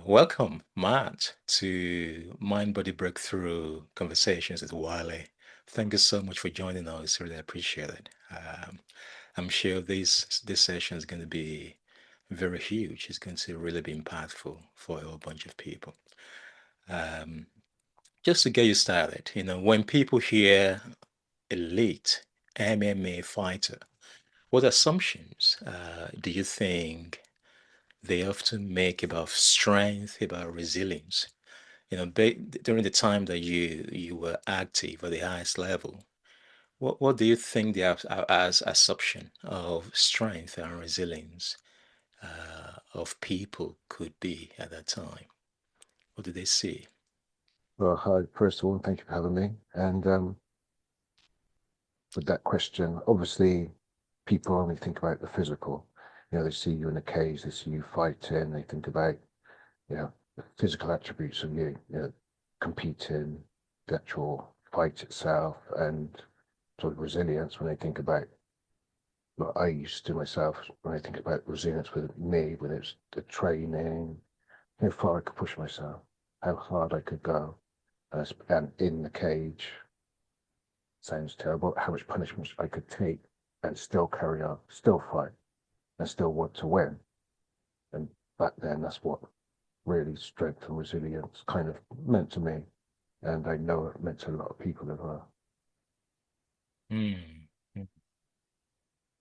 Welcome, Matt, to Mindbody Breakthrough Conversations with Walè. Thank you so much for joining us. Really appreciate it. I'm sure this session is going to be very huge. It's going to really be impactful for a whole bunch of people. Um, just to get you started, when people hear elite MMA fighter, what assumptions do you think they often make about strength, about resilience? During the time that you were active at the highest level, what do you think the as assumption of strength and resilience of people could be at that time? What do they see? Well, hi, first of all, thank you for having me. And with that question, obviously, people only think about the physical. They see you in a cage, they see you fighting, they think about, the physical attributes of you, competing, the actual fight itself, and sort of resilience when they think about what I used to myself, when I think about resilience with me, when it's the training, how far I could push myself, how hard I could go, and in the cage sounds terrible, how much punishment I could take and still carry on, still fight, and still want to win. And back then, that's what really strength and resilience kind of meant to me. And I know it meant to a lot of people as well. Hmm.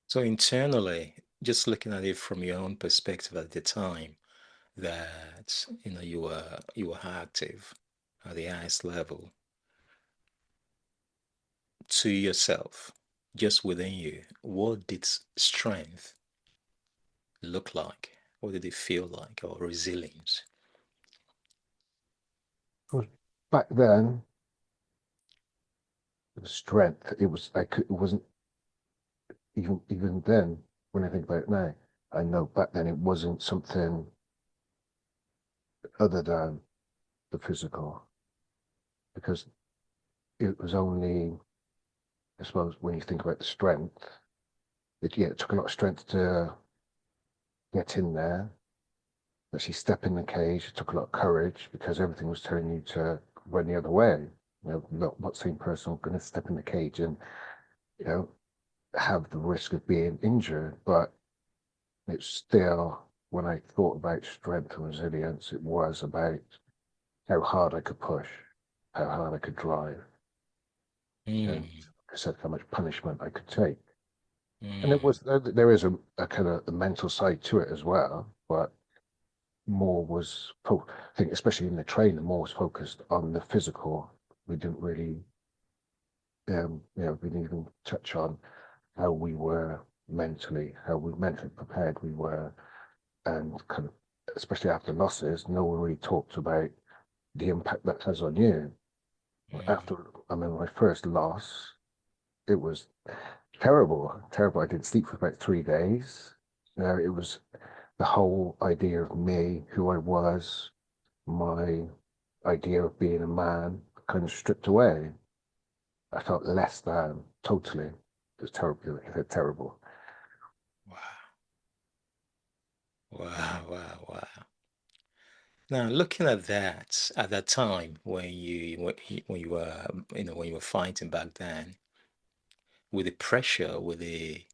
So internally, just looking at it from your own perspective at the time that you were active at the highest level, to yourself, just within you, what did strength look like? What did it feel like? Or resilience? Back then, the strength, it wasn't even then, when I think about it now, I know back then it wasn't something other than the physical, because it was only, I suppose, when you think about the strength, it took a lot of strength to get in there, actually step in the cage. It took a lot of courage because everything was telling you to run the other way. Not same person going to step in the cage and, you know, have the risk of being injured. But it's still, when I thought about strength and resilience, it was about how hard I could push, how hard I could drive, and Mm, like I said, how much punishment I could take. And it mm, was there is a kind of a mental side to it as well, but more was, I think, especially in the training, more was focused on the physical. We didn't really, we didn't even touch on how we were mentally, how we mentally prepared we were, and kind of, especially after losses, no one really talked about the impact that has on you. mm, After, I mean, my first loss, it was terrible, terrible. I didn't sleep for about 3 days. It was the whole idea of me, who I was, my idea of being a man kind of stripped away. I felt less than totally. It was terrible. Like I said, terrible. wow, wow, wow, wow. Now, looking at that time when you were when you were fighting back then, with the pressure, with the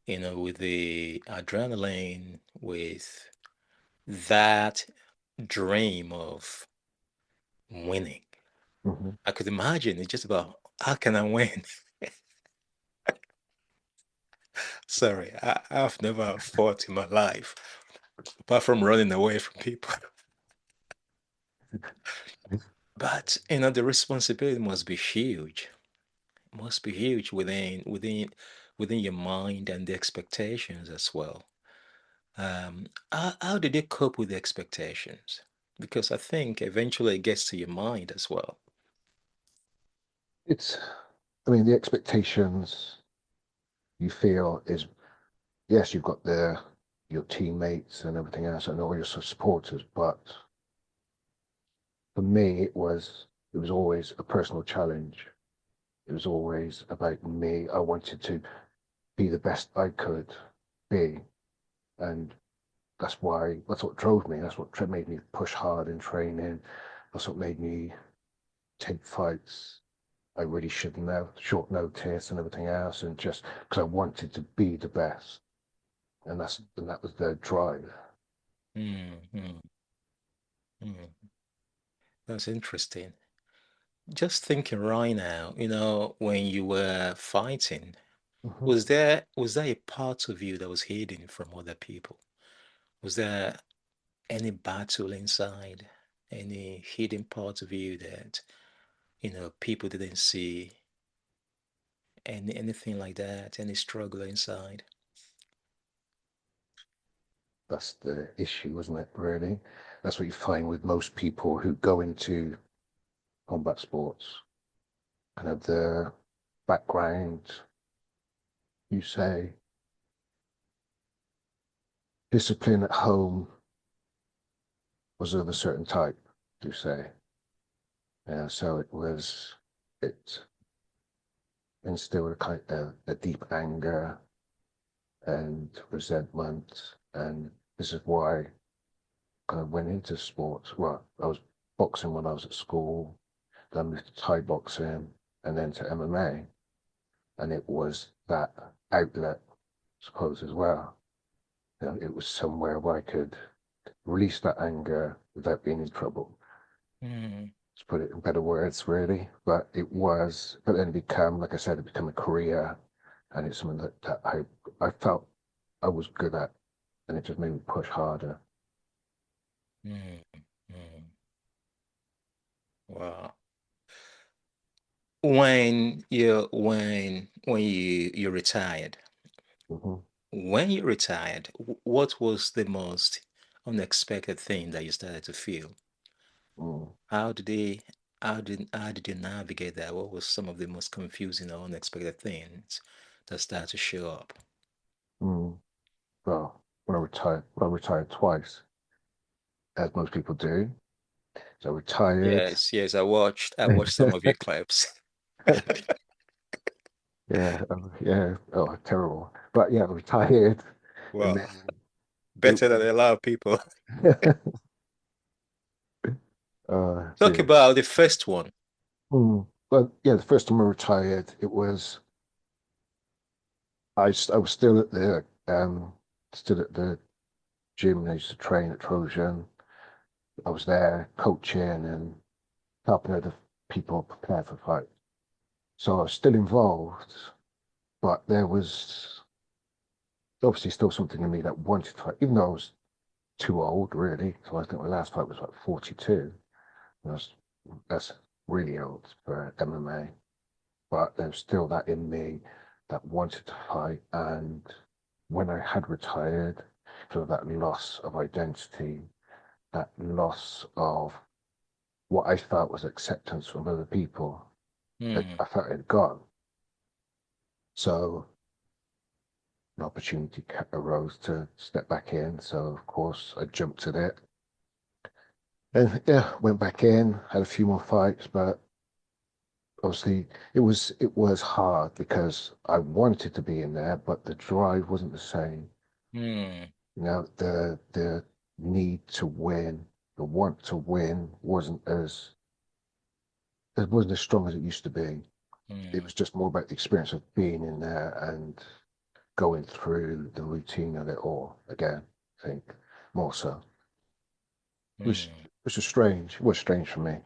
adrenaline, with that dream of winning. Hmm. I could imagine it's just about how can I win? Sorry, I've never fought in my life apart from running away from people. But the responsibility must be huge. Must be huge within your mind and the expectations as well. How did you cope with the expectations? Because I think eventually it gets to your mind as well. It's, I mean, the expectations you feel is, yes, you've got your teammates and everything else and all your supporters, but for me, it was always a personal challenge. It was always about me. I wanted to be the best I could be. And that's what drove me. That's what made me push hard in training. That's what made me take fights I really shouldn't have, short notice and everything else, and just because I wanted to be the best, and that was the drive. mm, mm, mm. That's interesting. Just thinking right now, when you were fighting, Hmm. was there a part of you that was hidden from other people? Was there any battle inside, any hidden part of you that, people didn't see, anything like that, any struggle inside? That's the issue, isn't it? Really, that's what you find with most people who go into combat sports. Kind of the background, you say, discipline at home was of a certain type, you say. Yeah, so it instilled a kind of a deep anger and resentment. And this is why I kind of went into sports. Well, I was boxing when I was at school, then moved to Thai boxing, and then to MMA. And it was that outlet, I suppose, as well. You know, it was somewhere where I could release that anger without being in trouble. Mm, To put it in better words, really. But then it became, like I said, it became a career, and it's something that I felt I was good at, and it just made me push harder. mm, mm. Wow. When you retired, Hmm. what was the most unexpected thing that you started to feel? Mm. How did they how did you navigate that? What was some of the most confusing or unexpected things that started to show up? Mm. Well, when I retired twice, as most people do. So I retired. Yes, yes, I watched some of your clips. Yeah, yeah. Oh, terrible. But yeah, I retired, and Well, then it. better than a lot of people. Talk Dear. about the first one. But yeah, the first time I retired, it was I was still at the gym. I used to train at Trojan. I was there coaching and helping other people prepare for fight. So I was still involved, but there was obviously still something in me that wanted to fight, even though I was too old, really. So I think my last fight was like 42. That's that's really old for MMA. But there's still that in me that wanted to fight. And when I had retired, so that loss of identity, that loss of what I felt was acceptance from other people, Hmm, I felt it had gone. So an opportunity arose to step back in. So of course I jumped at it. And yeah, went back in, had a few more fights, but obviously it was hard because I wanted to be in there, but the drive wasn't the same. hmm, You know, the need to win, the want to win wasn't as it wasn't as strong as it used to be. It hmm, was just more about the experience of being in there and going through the routine of it all again, I think, more so. Which hmm, which was strange. It was strange for me.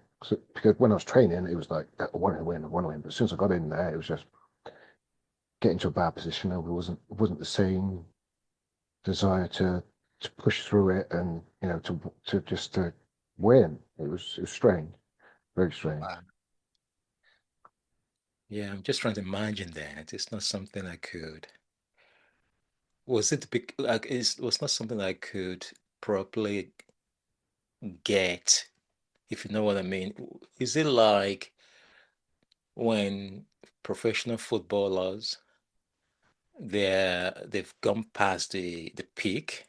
Because when I was training, it was like I want to win, I want to win. But as soon as I got in there, it was just get into a bad position. It wasn't the same desire to push through it and to just to win. It was strange, very strange. wow. Yeah, I'm just trying to imagine that. It's not something I could. Was it like it was not something I could properly get, if you know what I mean? Is it like when professional footballers they've gone past the peak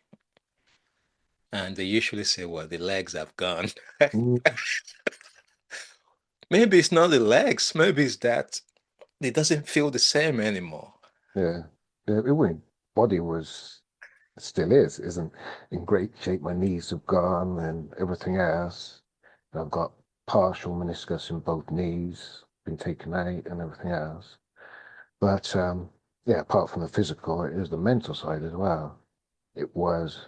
and they usually say, well, the legs have gone. Mm, Maybe it's not the legs, maybe it's that it doesn't feel the same anymore. yeah, yeah. Body was. It still isn't in great shape. My knees have gone and everything else. I've got partial meniscus in both knees, been taken out and everything else. But yeah, apart from the physical, it is the mental side as well. It was,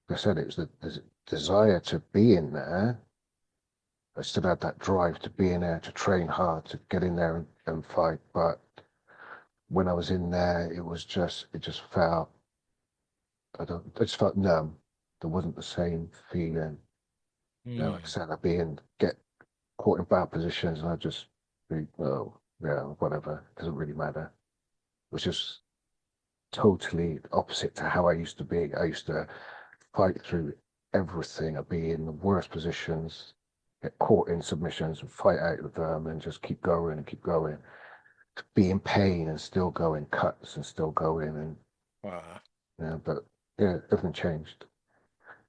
like I said, it was the desire to be in there. I still had that drive to be in there, to train hard, to get in there and fight. But when I was in there, it just felt, I just felt numb. There wasn't the same feeling. You know, like I Hmm. said, get caught in bad positions and I'd just be, oh, yeah, whatever. It doesn't really matter. It was just totally opposite to how I used to be. I used to fight through everything. I'd be in the worst positions, get caught in submissions and fight out of them and just keep going and keep going. Be in pain and still going, cuts and still going. And, Wow. you know, but yeah, everything changed.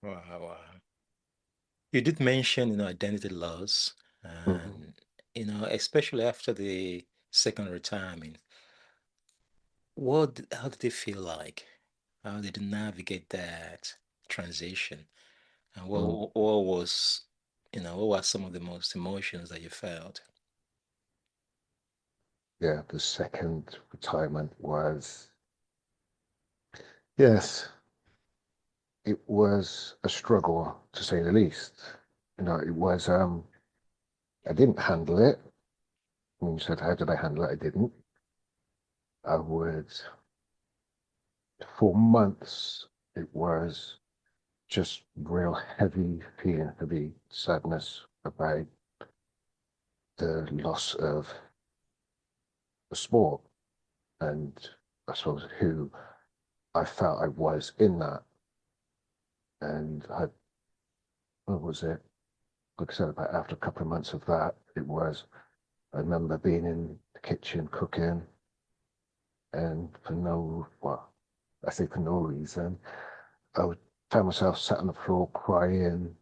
Wow. Wow. You did mention, identity loss, Mhm. and especially after the second retirement. How did it feel like? How did you navigate that transition? And Mm. what were some of the most emotions that you felt? Yeah, the second retirement was, yes, it was a struggle to say the least. You know, it was, I didn't handle it. When you said, how did I handle it? I didn't. I would, for months, it was just real heavy feeling, heavy sadness about the loss of the sport and I suppose who I felt I was in that. And what was it? Like I said, about after a couple of months of that, I remember being in the kitchen cooking and I say for no reason, I would find myself sat on the floor crying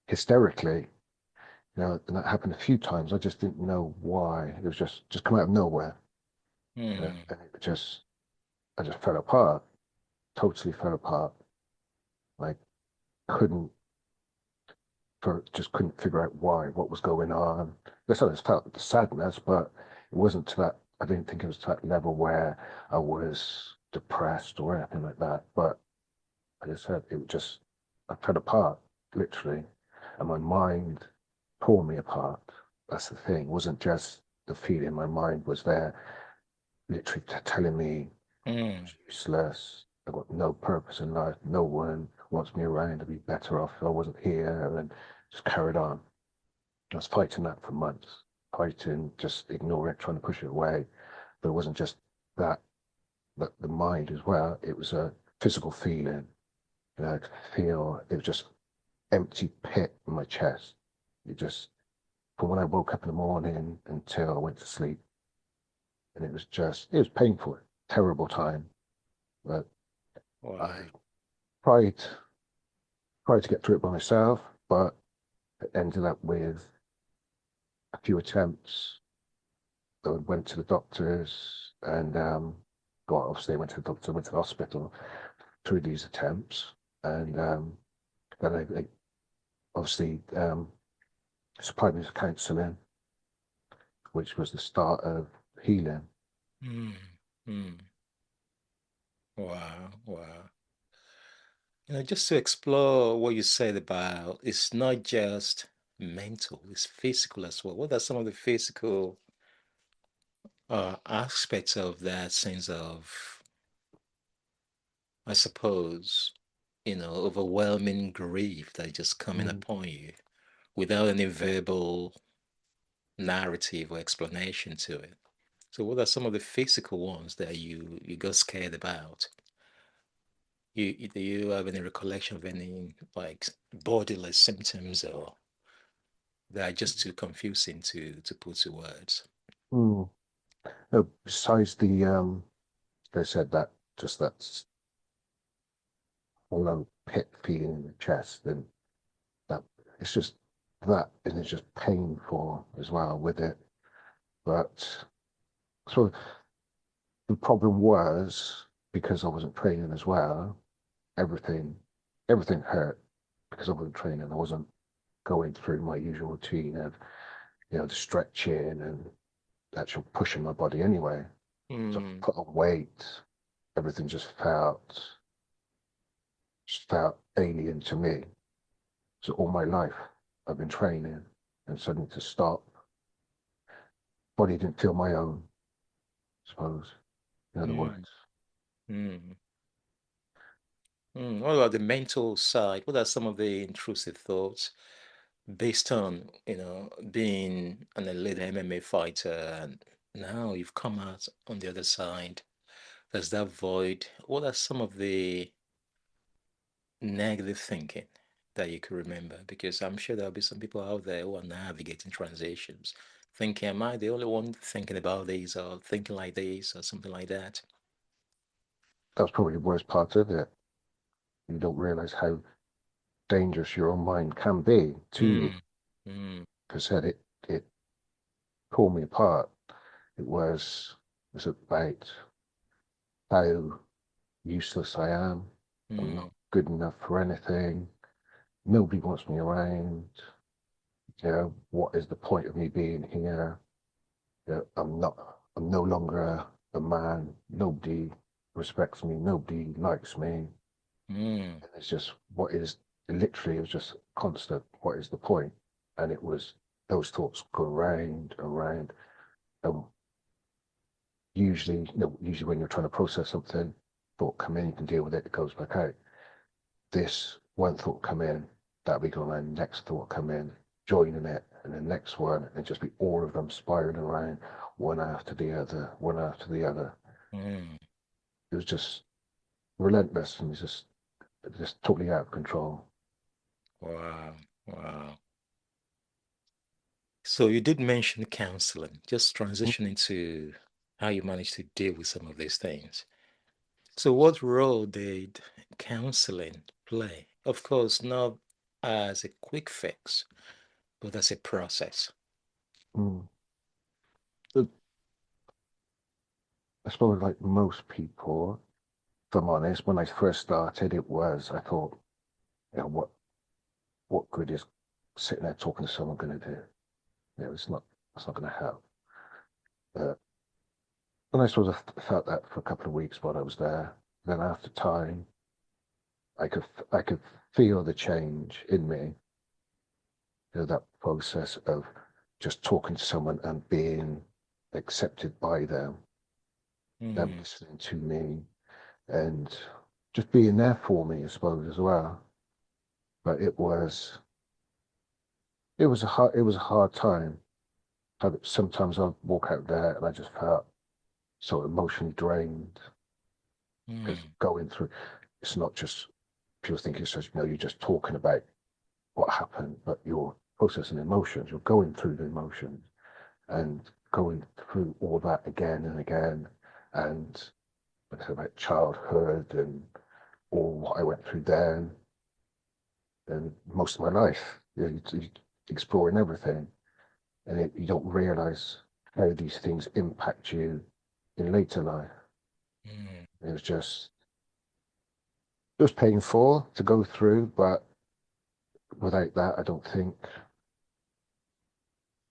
hysterically. You know, and that happened a few times. I just didn't know why. It was just come out of nowhere. Hmm. And I just fell apart, totally fell apart. Like couldn't just couldn't figure out why, what was going on. I just felt the sadness, but it wasn't to that. I didn't think it was to that level where I was depressed or anything like that. But like I said, I fell apart, literally. And my mind tore me apart. That's the thing. It wasn't just the feeling. My mind was there, literally telling me I Hmm. was useless. I got no purpose in life. No one wants me around. I'd be better off if I wasn't here. And just carried on. I was fighting that for months, fighting, just ignore it, trying to push it away. But it wasn't just that, but the mind as well. It was a physical feeling. You know, I could feel it was just empty pit in my chest. It just, from when I woke up in the morning until I went to sleep, and it was painful, terrible time. But Wow. I tried, tried to get through it by myself, but it ended up with a few attempts. I went to the doctors and, well, obviously I went to the doctor, went to the hospital through these attempts. And then they obviously supplied me with counselling, which was the start of healing. Hmm. Hmm. Wow. Wow. Just to explore what you said about it's not just mental, it's physical as well. What are some of the physical aspects of that sense of, I suppose, overwhelming grief that is just coming Mm. upon you without any verbal narrative or explanation to it? So, what are some of the physical ones that you got scared about? Do you have any recollection of any like bodily symptoms or that are just too confusing to put to words? Mm. No, besides they said that just that hollow pit feeling in the chest, and that it's just that, and it's just painful as well with it. But so the problem was because I wasn't training as well. everything, everything hurt because I wasn't training. I wasn't going through my usual routine of, the stretching and actual pushing my body anyway. So Mm, put on weight, everything just felt alien to me. So all my life I've been training and suddenly to stop, body didn't feel my own, I suppose, in other mm, words. mm, What about the mental side? What are some of the intrusive thoughts based on, being an elite MMA fighter and now you've come out on the other side? There's that void. What are some of the negative thinking that you could remember? Because I'm sure there'll be some people out there who are navigating transitions, thinking, am I the only one thinking about this or thinking like this or something like that? That's probably the worst part of it. You don't realize how dangerous your own mind can be to you. Mm, mm, Because it pulled me apart. It was about how useless I am. I'm mm, not good enough for anything. Nobody wants me around. What is the point of me being here? I'm no longer a man. Nobody respects me. Nobody likes me. mm, And it's just, literally, it was just constant. What is the point? And it was, those thoughts go around, around. And usually when you're trying to process something, thought come in, you can deal with it, it goes back out. This one thought come in, that'll be going on, next thought come in, joining it, and the next one, and just be all of them spiraling around, one after the other, one after the other. mm. It was just relentless and just totally out of control. Wow, wow. So you did mention counseling, just transitioning to how you managed to deal with some of these things. So what role did counseling play? Of course, not as a quick fix, but as a process. Mm. But I suppose like most people, if I'm honest, when I first started, I thought, what good is sitting there talking to someone going to do? It's not going to help. But and I sort of felt that for a couple of weeks while I was there. Then after time, I could feel the change in me. That process of just talking to someone and being accepted by them Mm, listening to me, and just being there for me, I suppose, as well. But it was a hard time. Sometimes I'd walk out there and I just felt so emotionally drained because mm, going through, it's not just people think it's just, you're just talking about what happened, but you're processing emotions, you're going through the emotions and going through all that again and again. And it's about childhood and all what I went through then and most of my life, you exploring everything. And you don't realize how these things impact you in later life. mm, It was painful to go through, but without that,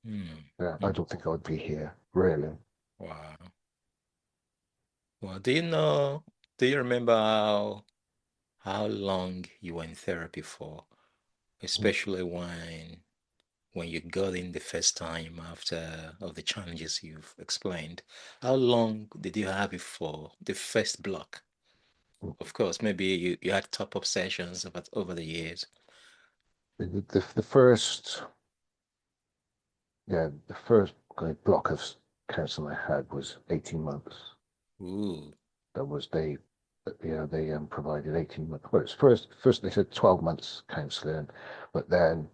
mm, I mm. don't think I would be here, really. Wow. Well, do you remember how long you were in therapy for? Especially when you got in the first time after of the challenges you've explained. How long did you have it for the first block? Of course, maybe you had top-up sessions over the years. The first, yeah, the first kind of block of counseling I had was 18 months. Ooh, That was they provided 18 months. Well, it's first they said 12 months counseling, but then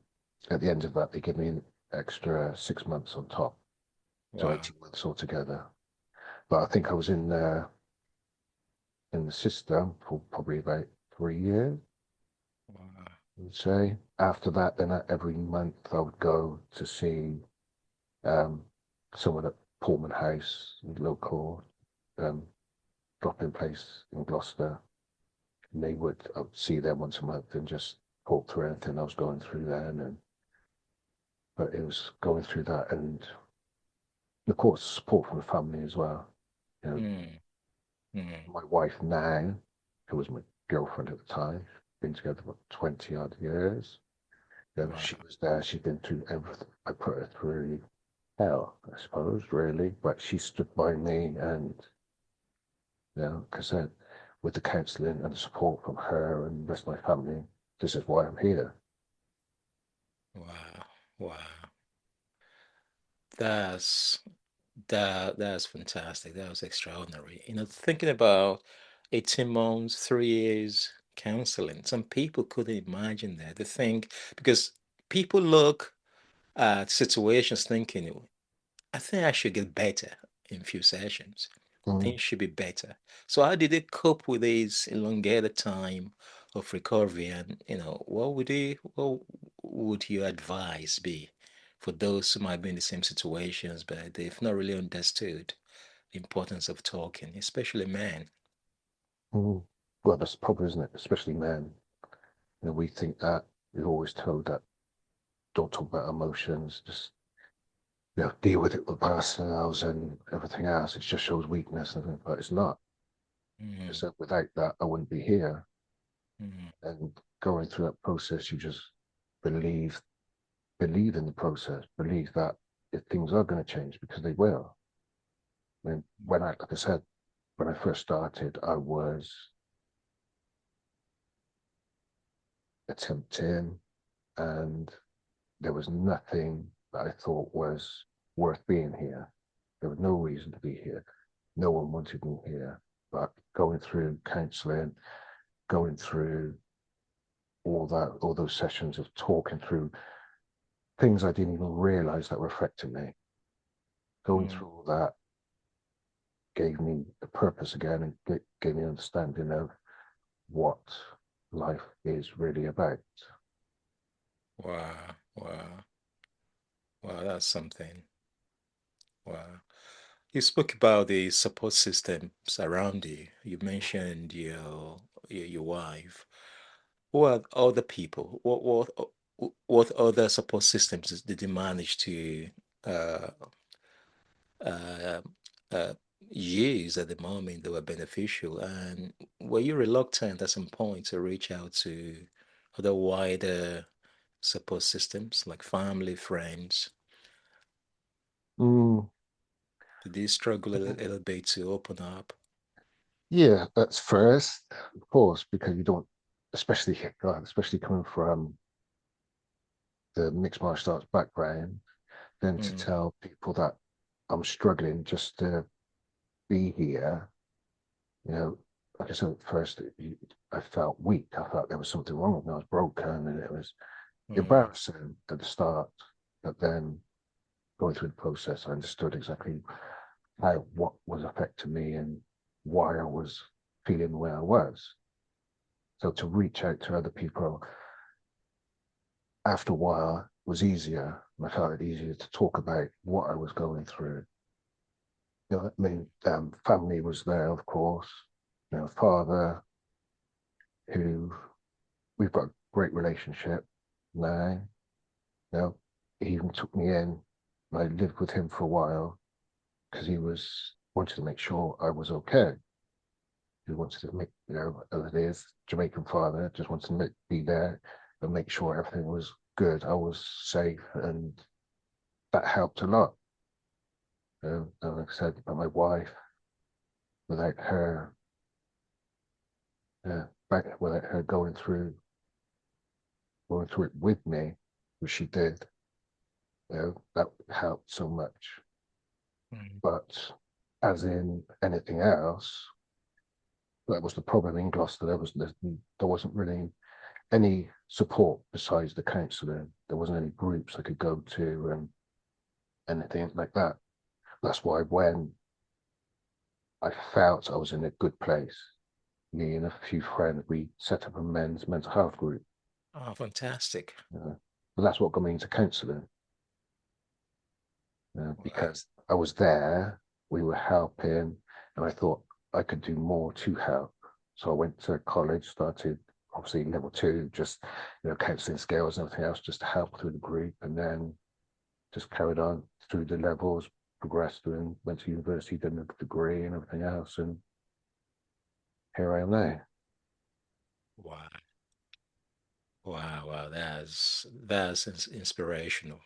at the end of that they give me an extra 6 months on top, so wow, 18 months altogether. But I think I was in the system for probably about 3 years. wow, I'd say after that, then every month I would go to see um, someone at Portman House, local um, drop-in place in Gloucester. And I would see them once a month and just talk through anything I was going through then. But it was going through that, and of course, support from the family as well. You know, Mm, mm, my wife now, who was my girlfriend at the time, been together for 20 odd years. You know, wow. she was there. She'd been through everything. I put her through hell, I suppose, really. But she stood by me, and because with the counselling and the support from her and the rest of my family, this is why I'm here. Wow. Wow. That's that's fantastic. That was extraordinary. Thinking about 18 months, 3 years counseling, some people couldn't imagine that. They think because people look at situations thinking, I think I should get better in few sessions. Mm. Things should be better. So how did they cope with this elongated time of recovery? And what would your advice be for those who might be in the same situations, but they've not really understood the importance of talking, especially men? Mm. Well, that's the problem, isn't it? Especially men. We think that we're always told that don't talk about emotions, just deal with it with ourselves and everything else. It just shows weakness, but it's not. Mm, So without that, I wouldn't be here. mm, And going through that process, you just believe, believe in the process, believe that if things are going to change because they will. I mean, like I said, when I first started, I was attempting, and there was nothing that I thought was worth being here. There was no reason to be here. No one wanted me here. But going through counselling, going through all those sessions of talking through things I didn't even realize that were affecting me, going mm. through all that gave me a purpose again and gave me an understanding of what life is really about. Wow, wow, wow, that's something. Wow. You spoke about the support systems around you. You mentioned your wife. What other people? What other support systems did you manage to uh, uh, uh, use at the moment that were beneficial? And were you reluctant at some point to reach out to other wider support systems like family, friends? Mm, Did you struggle a little bit to open up? yeah, that's first, of course, because you don't, especially coming from the mixed martial arts background, then to Mm, tell people that I'm struggling just to be here, you know, like I said at first, I felt weak. I felt there was something wrong with me. I was broken, and it was mm, embarrassing at the start. But then going through the process, I understood exactly what was affecting me and why I was feeling where I was. So to reach out to other people after a while was easier. I found it easier to talk about what I was going through. Family was there, of course. Father, who we've got a great relationship now. You know, he even took me in. I lived with him for a while because he was wanted to make sure I was okay. He wanted to make, as it is, Jamaican father, just wanted to be there and make sure everything was good. I was safe, and that helped a lot. And like I said, about my wife, without her, without her going through it with me, which she did, that helped so much. mm. But as in anything else, that was the problem in Gloucester. There wasn't really any support besides the counsellor. There wasn't any groups I could go to and anything like that. That's why when I felt I was in a good place, me and a few friends, we set up a men's mental health group. Oh, fantastic. But that's what got me into counselling, Wow. because I was there, we were helping, and I thought I could do more to help. So I went to college, started obviously level two, just counselling skills and everything else, just to help through the group, and then just carried on through the levels, progressed, and went to university, did a degree and everything else, and here I am now. Wow. Wow, wow, that's inspirational.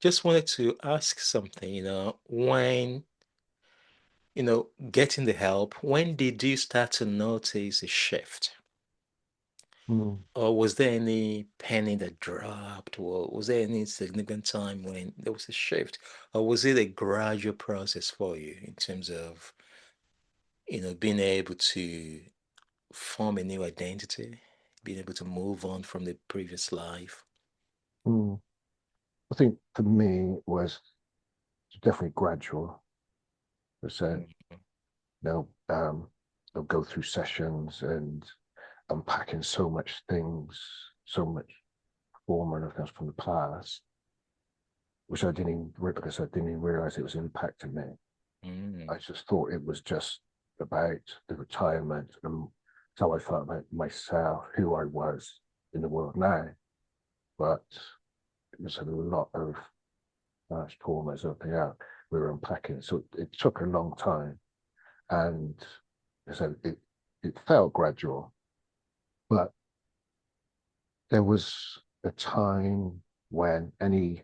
Just wanted to ask something, when, getting the help, when did you start to notice a shift? Mm. Or was there any penny that dropped? Or was there any significant time when there was a shift? Or was it a gradual process for you in terms of, being able to form a new identity, being able to move on from the previous life? Mm. I think for me it was definitely gradual. So, Mm, you know, I'll go through sessions and unpacking so much things, so much trauma and everything else from the past, which I didn't even, like I said, didn't even realize it was impacting me. mm, I just thought it was just about the retirement and how I felt about myself, who I was in the world now. But it was a lot of traumas, everything out we were unpacking. So it took a long time. And so it felt gradual, but there was a time when any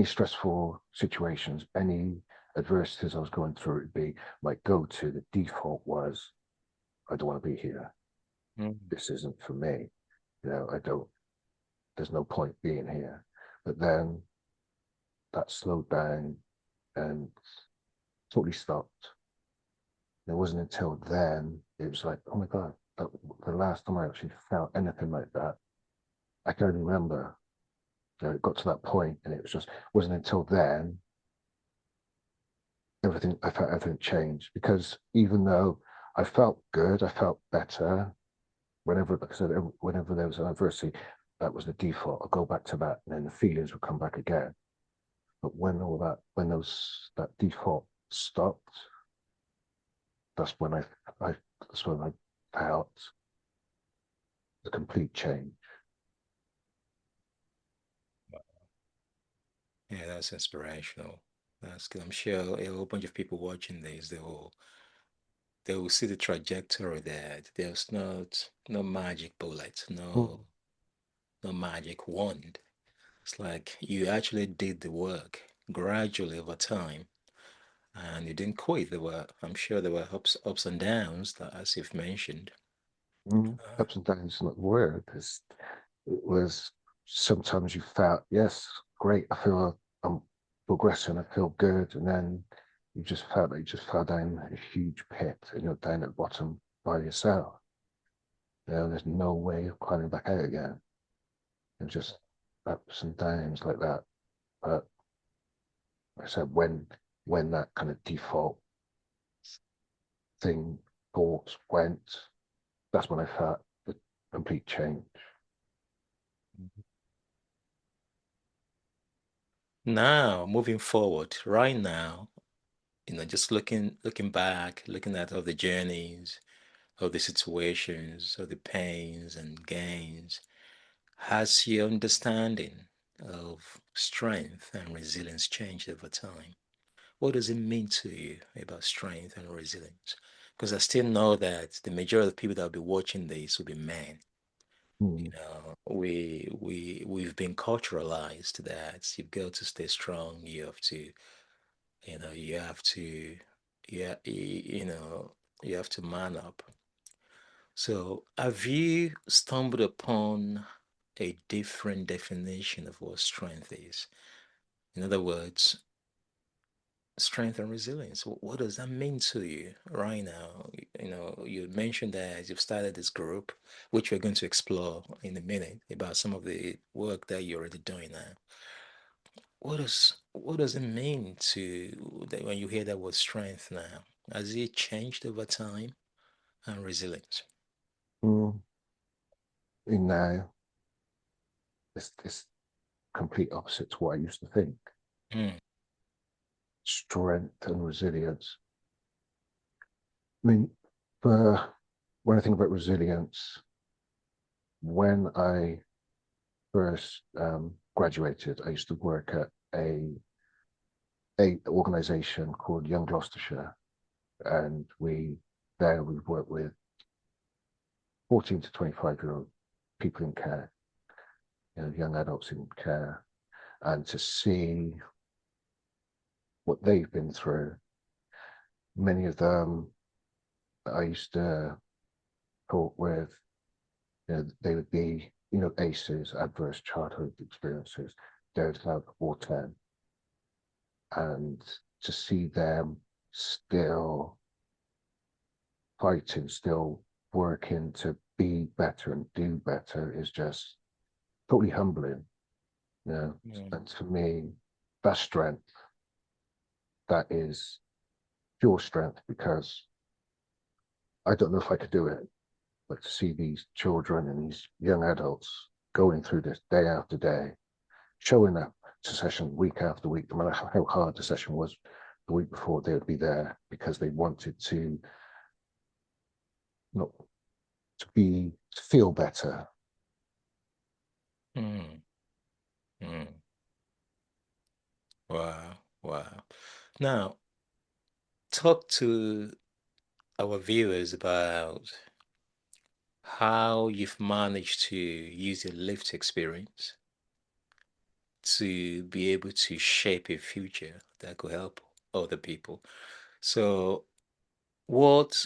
stressful situations, any adversities I was going through, it'd be my go-to. The default was, I don't want to be here. mm. This isn't for me. I don't. There's no point being here. But then that slowed down and totally stopped. It wasn't until then it was like, oh my god, the last time I actually felt anything like that, I can only remember. It got to that point, and it was just wasn't until then everything I felt everything changed, because even though I felt good, I felt better whenever, like I said, whenever there was an adversity, that was the default. I'll go back to that, and then the feelings would come back again. But when that default stopped, that's when I, that's when I felt the complete change. Yeah, that's inspirational. That's good. I'm sure a whole bunch of people watching this, they will see the trajectory there. There's no magic bullet, Mm, no magic wand. It's like you actually did the work gradually over time, and you didn't quit. I'm sure there were ups and downs, as you've mentioned. Uh, Ups and downs is not the word. It was sometimes you felt, yes, great, I feel I'm progressing, I feel good, and then you just felt like you just fell down a huge pit and you're down at the bottom by yourself. There's no way of climbing back out again. And just ups and downs like that. But like I said, when that kind of default thing thoughts went, that's when I felt the complete change. Now, moving forward, right now, just looking back, looking at all the journeys, of the situations, of the pains and gains, has your understanding of strength and resilience changed over time? What does it mean to you about strength and resilience? Because I still know that the majority of the people that will be watching this will be men. Mm, We've been culturalized that you've got to stay strong. You have to, yeah, you have to man up. So, have you stumbled upon a different definition of what strength is? In other words, strength and resilience. What does that mean to you right now? You mentioned that you've started this group, which we're going to explore in a minute about some of the work that you're already doing now. What does it mean to that when you hear that word strength now? Has it changed over time and resilience? mm. Now it's complete opposite to what I used to think. Mm, Strength and resilience. I mean, for when I think about resilience, when I first graduated, I used to work at a organization called Young Gloucestershire, and we work with 14 to 25-year-old people in care, young adults in care, and to see what they've been through. Many of them I used to talk with, they would be, ACEs, adverse childhood experiences. They would have all 10. And to see them still fighting, still working to be better and do better is just totally humbling. Mm, And to me, that strength, that is pure strength, because I don't know if I could do it, but to see these children and these young adults going through this day after day, showing up to session week after week, no matter how hard the session was the week before, they would be there because they wanted to not to feel better. mm, mm. Wow, wow. Now, talk to our viewers about how you've managed to use your lived experience to be able to shape a future that could help other people. So, what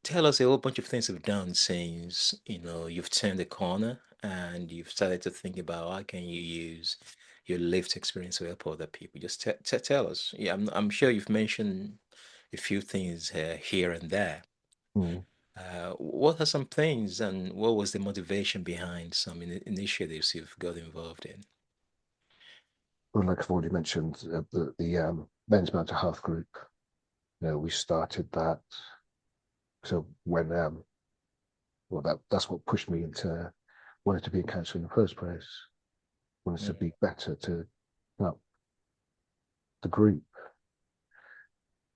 tell us a whole bunch of things you've done since you've turned the corner and you've started to think about how can you use your lived experience to help other people. Just tell us. Yeah, I'm sure you've mentioned a few things here and there. Mm. What are some things and what was the motivation behind some initiatives you've got involved in? Well, like I've already mentioned, the men's mental health group, we started that. So when, well, that's what pushed me into wanting to be a counsellor in the first place, wanted to Mm, be better to help the group.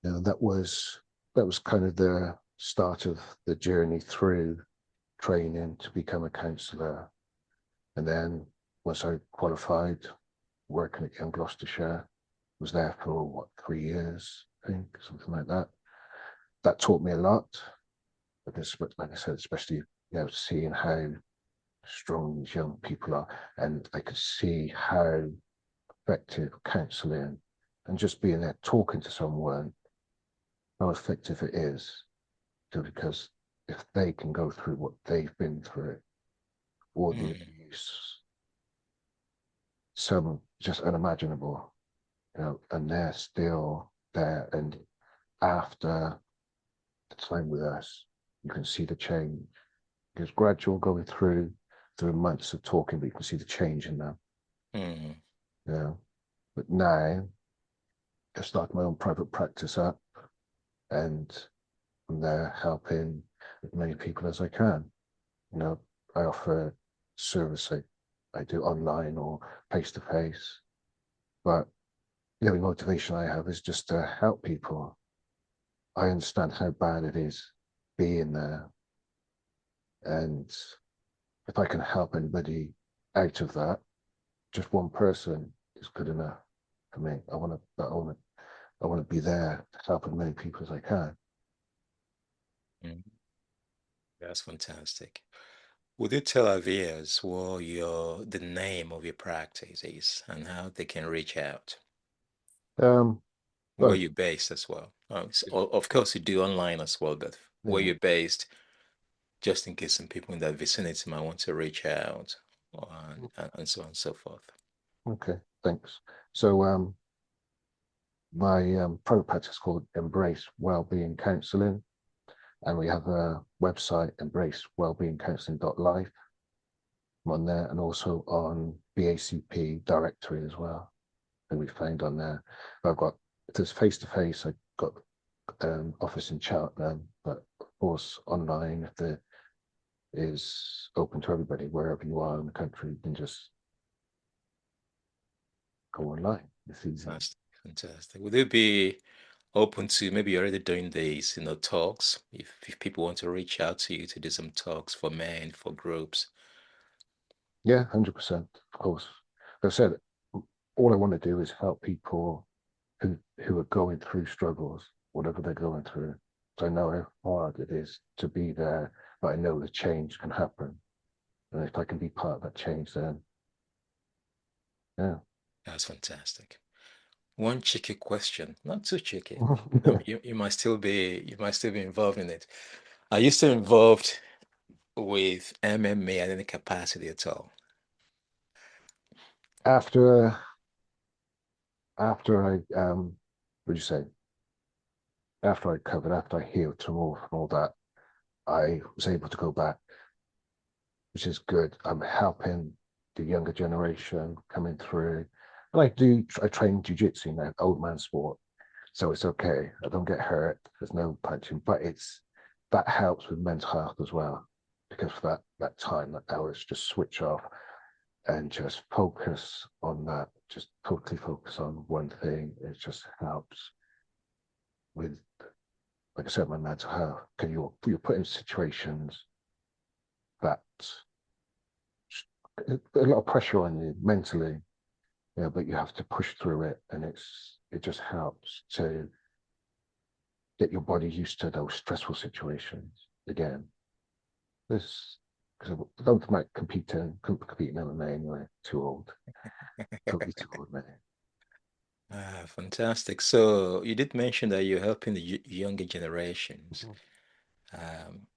That was kind of the start of the journey through training to become a counsellor. And then once I qualified, working at Young Gloucestershire, was there for what, 3 years, I think, something like that. That taught me a lot because, like I said, especially seeing how strong these young people are, and I could see how effective counselling and just being there talking to someone, how effective it is. Because if they can go through what they've been through, all the mm, abuse, some just unimaginable, and they're still there. And after the time with us, you can see the change. It's gradual going through months of talking, but you can see the change in them. mm, Yeah. But now I've started my own private practice up, and I'm there helping as many people as I can. You know, I offer service I do online or face to face, but the only motivation I have is just to help people. I understand how bad it is being there, and if I can help anybody out of that, just one person is good enough for me. I want to be there to help as many people as I can. mm. That's fantastic. Would you tell our viewers what the name of your practice is and how they can reach out? Um, Where but you're based as well? Of course, you do online as well, but where yeah, you're based, just in case some people in that vicinity might want to reach out and so on and so forth. okay, thanks. So my private practice is called Embrace Wellbeing Counselling, and we have a website, embracewellbeingcounselling.life. I'm on there, and also on BACP directory as well. And we found on there. I've got, if there's face to face, I've got office in Cheltenham, but of course online, if there is open to everybody wherever you are in the country, you can just go online. It's easy. Fantastic, fantastic. Would it be open to maybe you're already doing these, talks. If people want to reach out to you to do some talks for men, for groups. Yeah, 100%, of course. Like I said, all I want to do is help people who are going through struggles, whatever they're going through. So I know how hard it is to be there, but I know the change can happen. And if I can be part of that change, then yeah. That's fantastic. One cheeky question, not too cheeky. Yeah. You might still be involved in it. Are you still involved with MMA at any capacity at all? after after what do you say? After I healed from all that, I was able to go back, which is good. I'm helping the younger generation coming through. And I train jujitsu now, old man sport. So it's okay. I don't get hurt. There's no punching, but that helps with mental health as well. Because for that time, that hours, just switch off and just focus on that. Just totally focus on one thing. It just helps with, like I said, my mental health. Because you're put in situations that a lot of pressure on you mentally, yeah, but you have to push through it, and it just helps to get your body used to those stressful situations again. This because I don't think like couldn't compete in MMA anyway. Too old, totally too old, man. Fantastic. So you did mention that you're helping the younger generations. Um,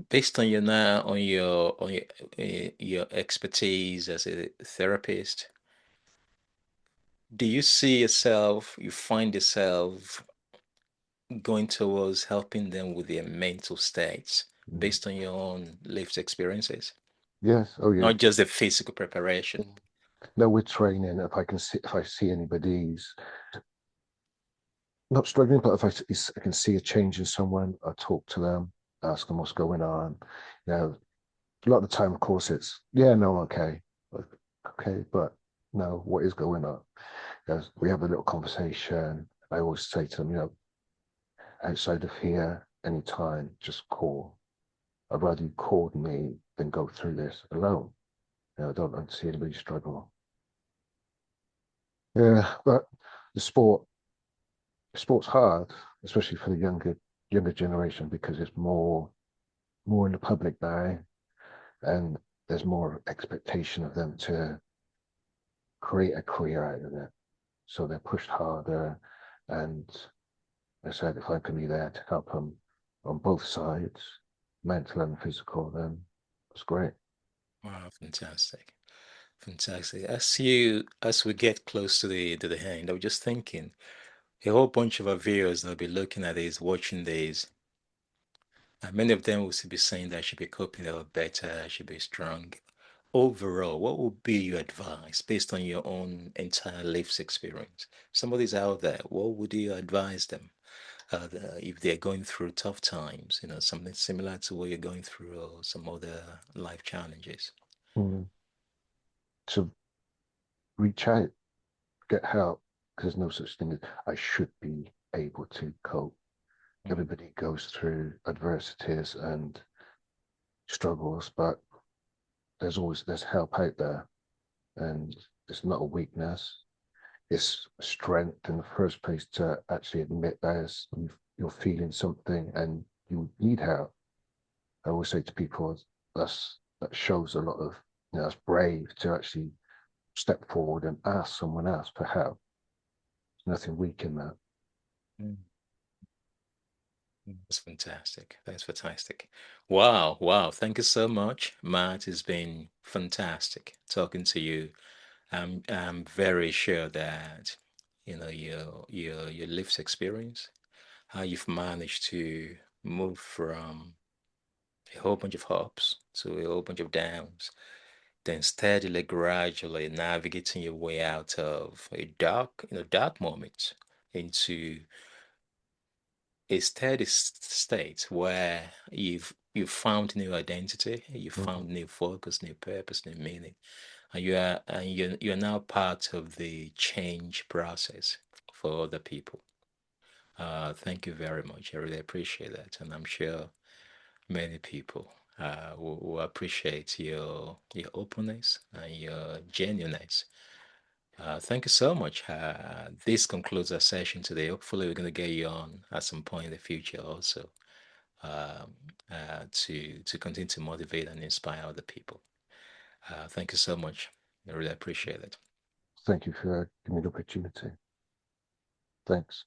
Based on your expertise as a therapist, do you find yourself going towards helping them with their mental states Mm. based on your own lived experiences, Yes, oh yeah. not just the physical preparation? No, we're training. If I see anybody's not struggling, but I can see a change in someone, I talk to them, ask them what's going on. You know, a lot of the time, of course, it's yeah, no, okay, okay, but no, what is going on? We have a little conversation. I always say to them, outside of here, anytime, just call. I'd rather you called me than go through this alone. I don't like to see anybody struggle. Yeah, but the sport's hard, especially for the younger generation, because it's more in the public now, and there's more expectation of them to create a career out of it. So they're pushed harder, and I said if I can be there to help them on both sides, mental and physical, then it's great. Wow, fantastic. Fantastic. As we get close to the end, I was just thinking a whole bunch of our viewers that'll be looking at this, watching this, and many of them will be saying that I should be coping a lot better, I should be strong. Overall, what would be your advice based on your own entire life's experience? Somebody's out there, what would you advise them if they're going through tough times, something similar to what you're going through or some other life challenges? Mm. So reach out, get help, because there's no such thing as I should be able to cope. Mm, Everybody goes through adversities and struggles, but there's help out there, and it's not a weakness. It's strength in the first place to actually admit that you're feeling something and you need help. I always say to people that shows a lot of that's brave to actually step forward and ask someone else for help. There's nothing weak in that. mm, That's fantastic. That's fantastic. Wow, wow. Thank you so much, Matt. It's been fantastic talking to you. I'm very sure that your lived experience, how you've managed to move from a whole bunch of ups to a whole bunch of downs, then steadily, gradually navigating your way out of a dark moment into a steady state where you've found new identity, you've Mhm. found new focus, new purpose, new meaning, and you're now part of the change process for other people. Thank you very much. I really appreciate that, and I'm sure many people will appreciate your openness and your genuineness. Thank you so much. This concludes our session today. Hopefully, we're going to get you on at some point in the future also, um, to continue to motivate and inspire other people. Thank you so much. I really appreciate it. Thank you for giving me the opportunity. Thanks.